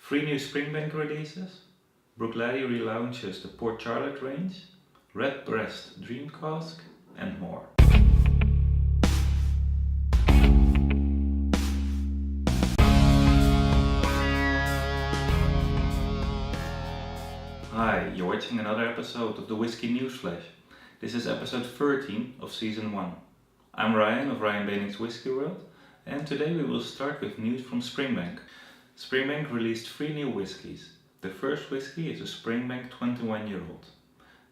3 new Springbank releases, Bruichladdich relaunches the Port Charlotte range, Redbreast DreamCask, and more. Hi, you're watching another episode of the Whisky Newsflash. This is episode 13 of season 1. I'm Ryan of Ryan BenRiach's Whisky World, and today we will start with news from Springbank. Springbank released 3 new whiskies. The first whisky is a Springbank 21-year-old.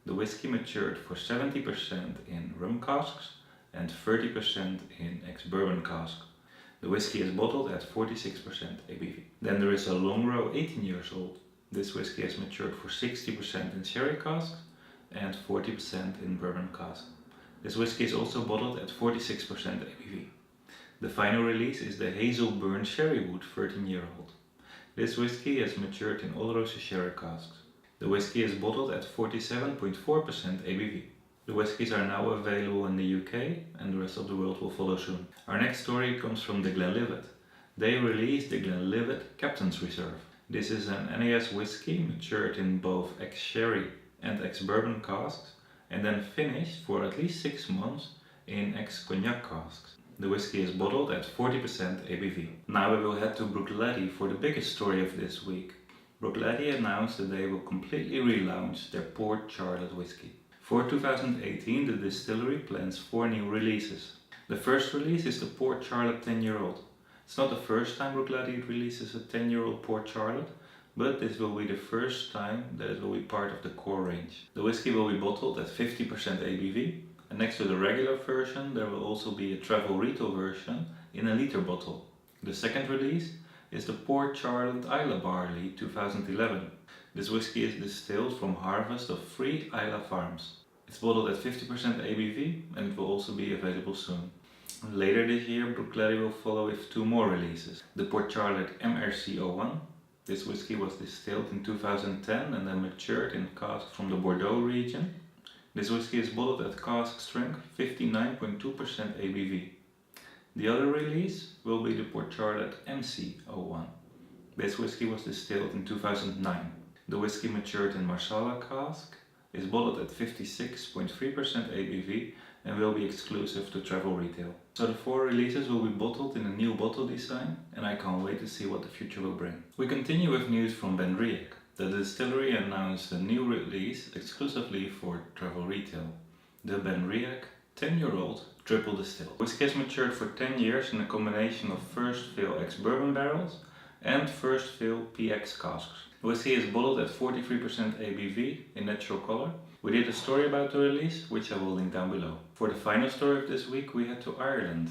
The whisky matured for 70% in rum casks and 30% in ex-bourbon casks. The whisky is bottled at 46% ABV. Then there is a Longrow 18 years old. This whisky has matured for 60% in sherry casks and 40% in bourbon casks. This whisky is also bottled at 46% ABV. The final release is the Hazelburn Sherrywood 13-year-old. This whisky has matured in Oloroso sherry casks. The whisky is bottled at 47.4% ABV. The whiskies are now available in the UK and the rest of the world will follow soon. Our next story comes from the Glenlivet. They released the Glenlivet Captain's Reserve. This is an NAS whisky matured in both ex-sherry and ex-bourbon casks and then finished for at least 6 months in ex-cognac casks. The whisky is bottled at 40% ABV. Now we will head to Bruichladdich for the biggest story of this week. Bruichladdich announced that they will completely relaunch their Port Charlotte whisky. For 2018, the distillery plans 4 new releases. The first release is the Port Charlotte 10-year-old. It's not the first time Bruichladdich releases a 10-year-old Port Charlotte, but this will be the first time that it will be part of the core range. The whisky will be bottled at 50% ABV, and next to the regular version there will also be a travel retail version in a liter bottle. The second release is the Port Charlotte Isla Barley 2011. This whisky is distilled from harvest of 3 Isla farms. It's bottled at 50% ABV and it will also be available soon. Later this year, Bruichladdich will follow with 2 more releases. The Port Charlotte MRC01. This whisky was distilled in 2010 and then matured in casks from the Bordeaux region. This whisky is bottled at cask strength 59.2% ABV. The other release will be the Port Charlotte MC01. This whisky was distilled in 2009. The whisky matured in Marsala cask, is bottled at 56.3% ABV and will be exclusive to travel retail. So the 4 releases will be bottled in a new bottle design and I can't wait to see what the future will bring. We continue with news from BenRiach. The distillery announced a new release exclusively for travel retail. The BenRiach 10-year-old triple distilled. Whisky has matured for 10 years in a combination of first fill ex-bourbon barrels and first fill PX casks. The whisky is bottled at 43% ABV in natural color. We did a story about the release, which I will link down below. For the final story of this week, we head to Ireland.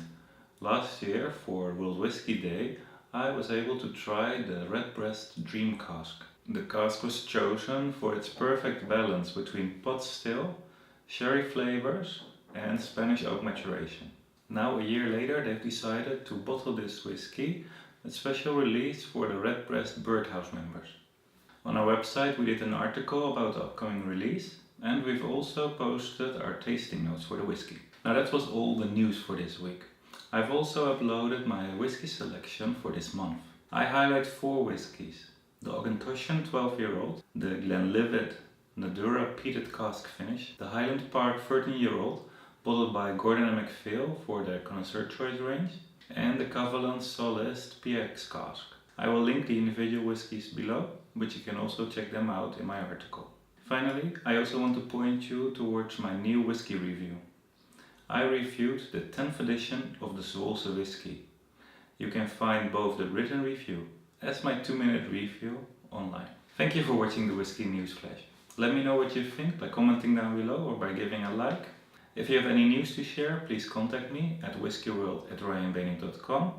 Last year, for World Whisky Day, I was able to try the Redbreast DreamCask. The cask was chosen for its perfect balance between pot still, sherry flavors and Spanish oak maturation. Now a year later they've decided to bottle this whisky, a special release for the Redbreast Birdhouse members. On our website we did an article about the upcoming release and we've also posted our tasting notes for the whisky. Now that was all the news for this week. I've also uploaded my whisky selection for this month. I highlight 4 whiskies. The Aughantoshan 12-year-old, the Glenlivet Nadura peated cask finish, the Highland Park 13-year-old, bottled by Gordon & MacPhail for their Connoisseur Choice range, and the Cavalon Solist PX cask. I will link the individual whiskies below, but you can also check them out in my article. Finally, I also want to point you towards my new whisky review. I reviewed the 10th edition of the Zwolse whisky. You can find both the written review as my 2-minute review online. Thank you for watching the Whisky Newsflash. Let me know what you think by commenting down below or by giving a like. If you have any news to share, please contact me at whiskyworld@ryanbenriach.com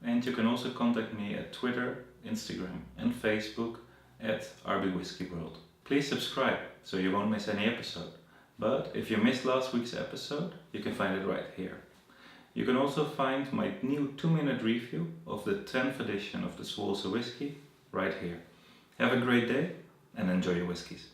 and you can also contact me at Twitter, Instagram and Facebook at rbwhiskeyworld. Please subscribe so you won't miss any episode. But if you missed last week's episode, you can find it right here. You can also find my new 2-minute review of the 10th edition of the Zwolse whisky right here. Have a great day and enjoy your whiskies.